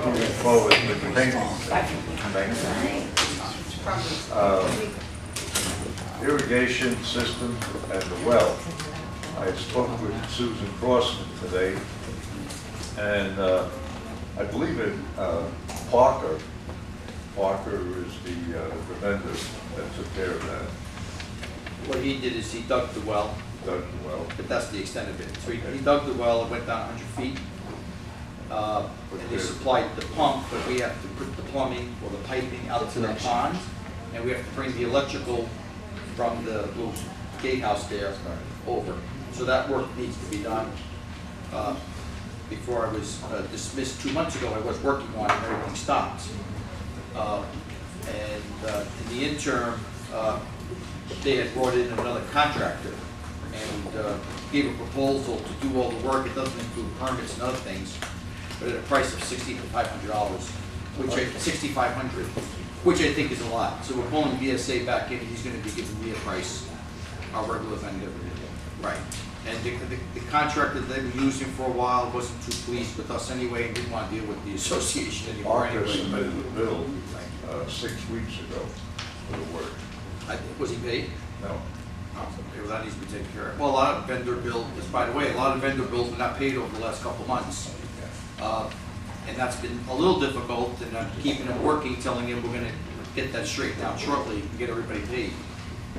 moving forward with the painting. Irrigation system and the well. I spoke with Susan Crossman today, and I believe it, Parker is the vendor that took care of that. What he did is he dug the well. Dug the well. But that's the extent of it. So he dug the well, it went down 100 feet. And they supplied the pump, but we have to put the plumbing or the piping out to the pond. And we have to bring the electrical from the little gatehouse there over. So that work needs to be done. Before I was dismissed 2 months ago, I was working on it and everything stopped. In the interim, they had brought in another contractor and gave a proposal to do all the work. It doesn't include permits and other things, but at a price of $6,500, which I think is a lot. So we're pulling BSA back in, and he's going to be giving me a price, our regular vendor. Right. And the contractor that they were using for a while wasn't too pleased with us anyway, and didn't want to deal with the association anymore. Parker submitted the bill 6 weeks ago for the work. Was he paid? No. Okay, well, that needs to be taken care of. Well, a lot of vendor bills, by the way, a lot of vendor bills were not paid over the last couple of months. And that's been a little difficult, and I'm keeping him working, telling him we're going to get that straightened out shortly and get everybody paid.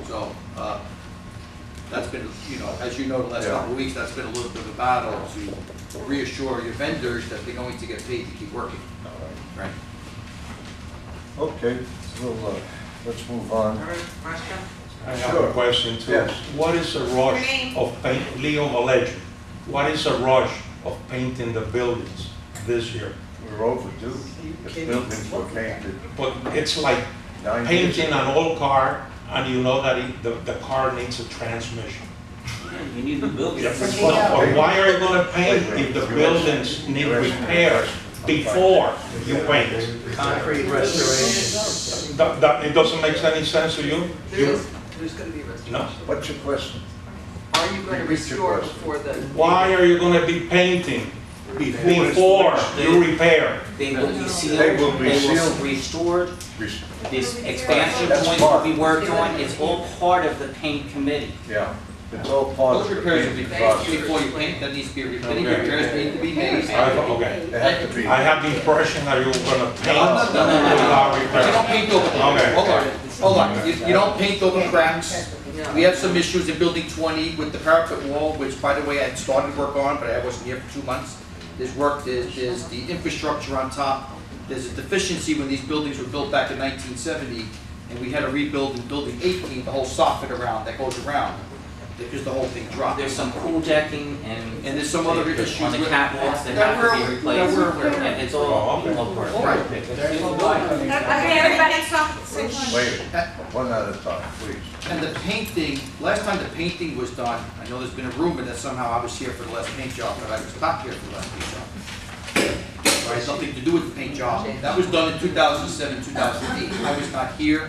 So that's been, as you know, the last couple of weeks, that's been a little bit of a battle to reassure your vendors that they're going to get paid to keep working. Right. Okay, well, let's move on. Question? I have a question too. Yes. What is a rush of paint, Leo Maleggio, what is a rush of painting the buildings this year? We're overdue. The buildings were painted. But it's like 9 years painting ago. an old car and you know that the car needs a transmission. You need the building. Or why are you going to paint if the buildings need repairs before you paint? Concrete restoration. It doesn't make any sense to you? There's going to be restoration. No. What's your question? Are you going to restore before the? Why are you going to be painting before you repair? They will be sealed, They will be sealed. restored, this expansion That's point part. will be worked on, it's all part of the paint committee. Yeah, it's all part Those of the repairs will be painting paid process. before you paint. That needs to be repaired. Any Okay. repairs need to be made. Okay. They have to be. I have the impression that you were going to paint No. without You don't repair. paint over. Okay. Hold on. You don't paint over cracks. We have some issues in building 20 with the parapet wall, which, by the way, I had started work on, but I wasn't here for 2 months. There's the infrastructure on top. There's a deficiency when these buildings were built back in 1970, and we had to rebuild in building 18 the whole soffit around that goes around, because the whole thing dropped. There's some pool decking and And there's some other issues on the with- catwalks that that have to we're- be replaced. that we're aware of. And it's all part of All right. Okay, everybody stop. Wait, one at a time, please. And the painting, last time the painting was done, I know there's been a rumor that somehow I was here for the last paint job, but I was not here for the last paint job. It has nothing to do with the paint job. That was done in 2007, 2008. I was not here.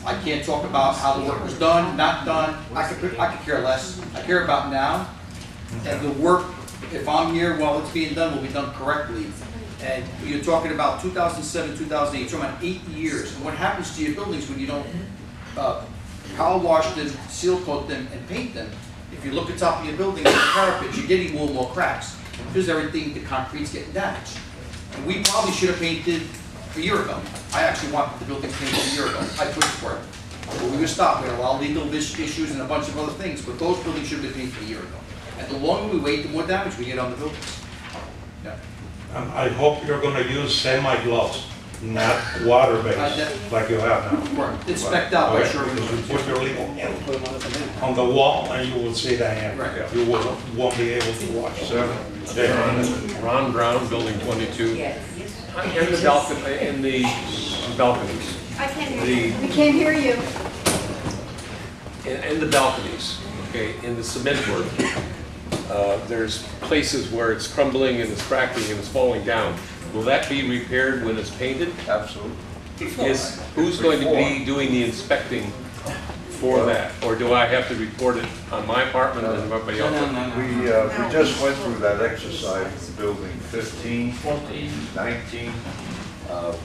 I can't talk about how the work was done, not done. I could care less. I care about now. And the work, if I'm here while it's being done, will be done correctly. And you're talking about 2007, 2008, you're talking about 8 years. And what happens to your buildings when you don't power wash them, seal coat them, and paint them? If you look at the top of your building and the parapets, you're getting more and more cracks. Because everything, the concrete's getting damaged. And we probably should have painted a year ago. I actually wanted the buildings painted a year ago. I pushed for it. But we were stopped. We had a lot of legal issues and a bunch of other things. But those buildings should have been painted a year ago. And the longer we wait, the more damage we get on the buildings. Yeah. I hope you're going to use semi-gloves, not water-based, like you have now. It's specced out, I'm sure. Put your little hand on the wall and you will see the hand. Right. You won't be able to watch. Ron Brown, Building 22. In the balconies. I can't hear you. We can't hear you. In the balconies, okay, in the cement work, there's places where it's crumbling and it's cracking and it's falling down. Will that be repaired when it's painted? Absolutely. Who's going to be doing the inspecting before that? Or do I have to report it on my apartment and everybody No, else? no, no, no. We just went through that exercise in building 15, 19.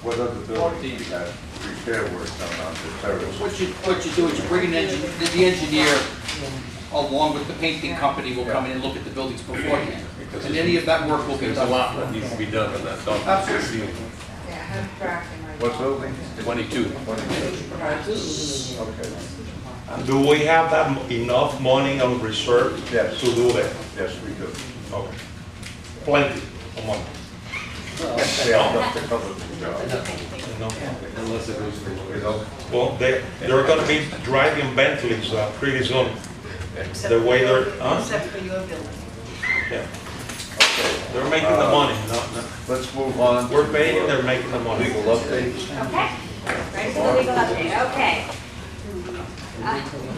What other buildings we had repair work done on the terrace? What you do is you bring the engineer along with the painting company will come in and look at the buildings beforehand. And any of that work will be There's a done. lot that needs to be done on that. Absolutely. What building? 22. 22. Okay. And do we have that enough money on reserve Yes. to do that? Yes, we do. Okay. Plenty of money, Yeah, enough to cover the job. you know? Unless it goes through. You know? Well, they're gonna be driving Bentleys pretty soon. The way they're, huh? Except for your building. Yeah. They're making the money, not, Let's move on. we're paying, they're making the money. Legal updates. Okay, ready for the legal update, okay.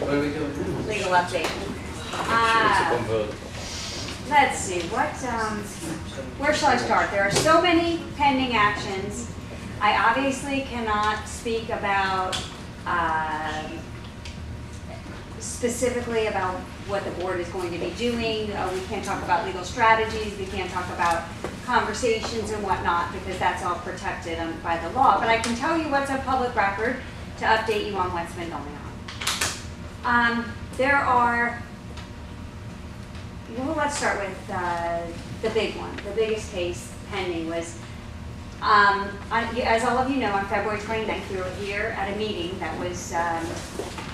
What are we doing? Legal update. Let's see, where shall I start? There are so many pending actions. I obviously cannot speak about, specifically about what the board is going to be doing. We can't talk about legal strategies, we can't talk about conversations and whatnot, because that's all protected by the law. But I can tell you what's a public record to update you on what's been going on. There are, well, let's start with the big one. The biggest case pending was, as all of you know, on February 29th, we were here at a meeting that was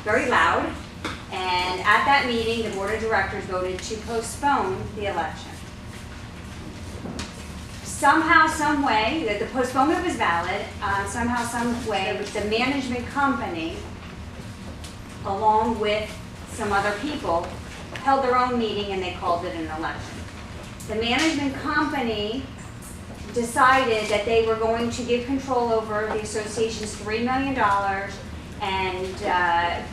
very loud. And at that meeting, the board of directors voted to postpone the election. Somehow, some way, the postponement was valid. Somehow, some way, the management company, along with some other people, held their own meeting and they called it an election. The management company decided that they were going to give control over the association's $3 million and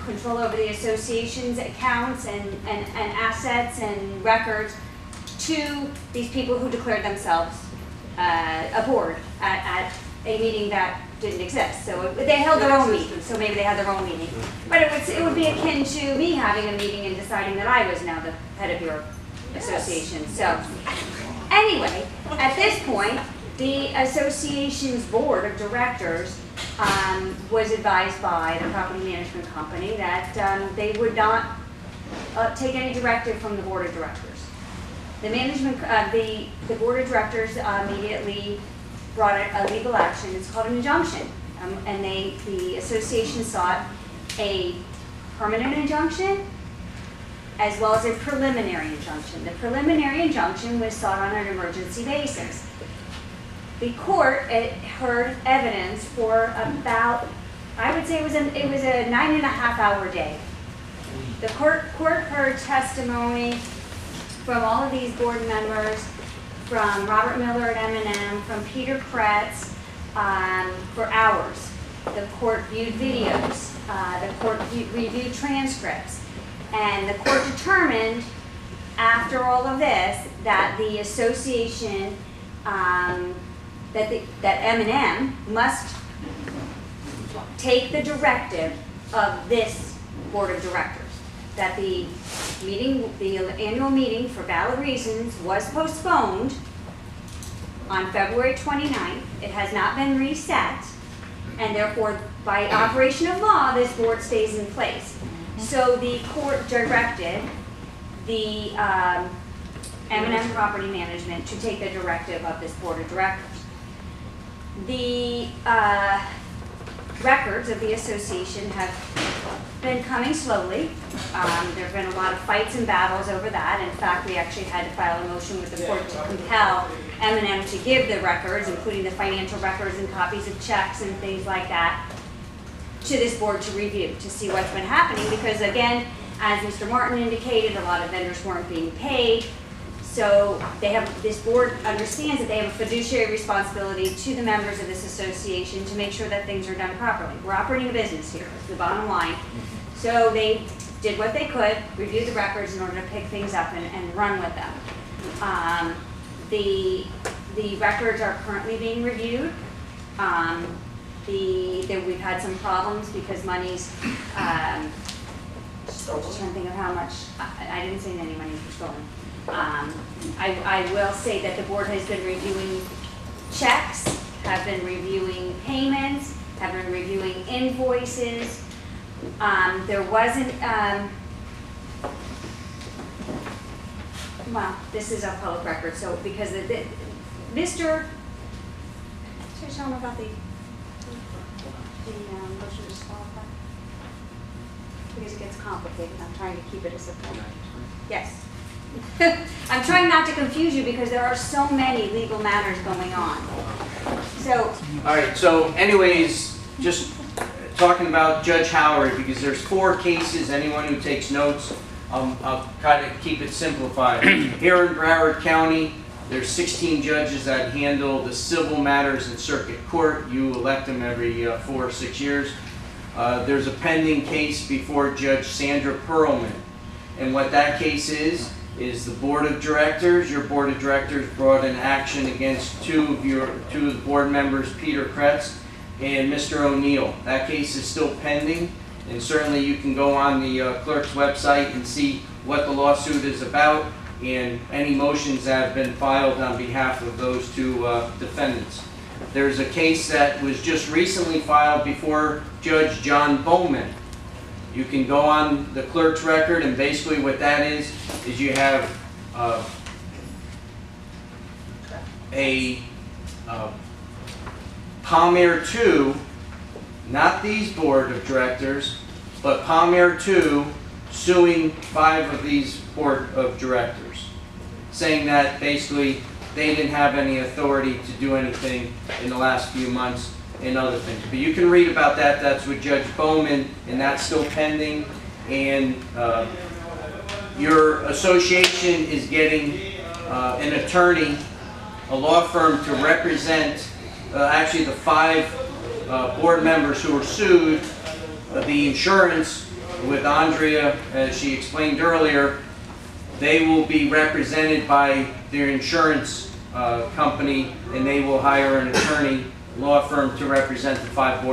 control over the association's accounts and assets and records to these people who declared themselves a board at a meeting that didn't exist. So they held their own meeting, so maybe they had their own meeting. But it would be akin to me having a meeting and deciding that I was now the head of your association. So anyway, at this point, the association's board of directors was advised by the property management company that they would not take any directive from the board of directors. The management, the board of directors immediately brought a legal action. It's called an injunction, and the association sought a permanent injunction as well as a preliminary injunction. The preliminary injunction was sought on an emergency basis. The court heard evidence for about, I would say it was a 9.5-hour day. The court heard testimony from all of these board members, from Robert Miller at M&M, from Peter Kretz, for hours. The court viewed videos, the court reviewed transcripts, and the court determined, after all of this, that the association, that M&M must take the directive of this board of directors. That the meeting, the annual meeting for valid reasons was postponed on February 29th. It has not been reset, and therefore, by operation of law, this board stays in place. So the court directed the M&M Property Management to take the directive of this board of directors. The records of the association have been coming slowly. There have been a lot of fights and battles over that. In fact, we actually had to file a motion with the court to compel M&M to give the records, including the financial records and copies of checks and things like that, to this board to review, to see what's been happening. Because again, as Mr. Martin indicated, a lot of vendors weren't being paid. So this board understands that they have a fiduciary responsibility to the members of this association to make sure that things are done properly. We're operating a business here, that's the bottom line. So they did what they could, reviewed the records in order to pick things up and run with them. The records are currently being reviewed. We've had some problems because monies I'm just trying to think of how much, I didn't say any money was stolen. I will say that the board has been reviewing checks, have been reviewing payments, have been reviewing invoices. There wasn't, well, this is a public record, so because Mr. Should I show him about the motion to disqualify? Because it gets complicated, I'm trying to keep it as simple. Yes. I'm trying not to confuse you because there are so many legal matters going on. So, All right, so anyways, just talking about Judge Howard, because there's 4 cases, anyone who takes notes, I'll kind of keep it simplified. Here in Broward County, there's 16 judges that handle the civil matters in circuit court. You elect them every 4 or 6 years. There's a pending case before Judge Sandra Perlman. And what that case is the board of directors, your board of directors brought an action against two of the board members, Peter Kretz and Mr. O'Neill. That case is still pending, and certainly you can go on the clerk's website and see what the lawsuit is about and any motions that have been filed on behalf of those 2 defendants. There's a case that was just recently filed before Judge John Bowman. You can go on the clerk's record, and basically what that is you have a Palm 2, not these board of directors, but Palm 2 suing 5 of these board of directors, saying that basically they didn't have any authority to do anything in the last few months and other things. But you can read about that. That's with Judge Bowman, and that's still pending. And your association is getting an attorney, a law firm to represent actually the 5 board members who were sued. The insurance with Andrea, as she explained earlier, they will be represented by their insurance company, and they will hire an attorney law firm to represent the 5 board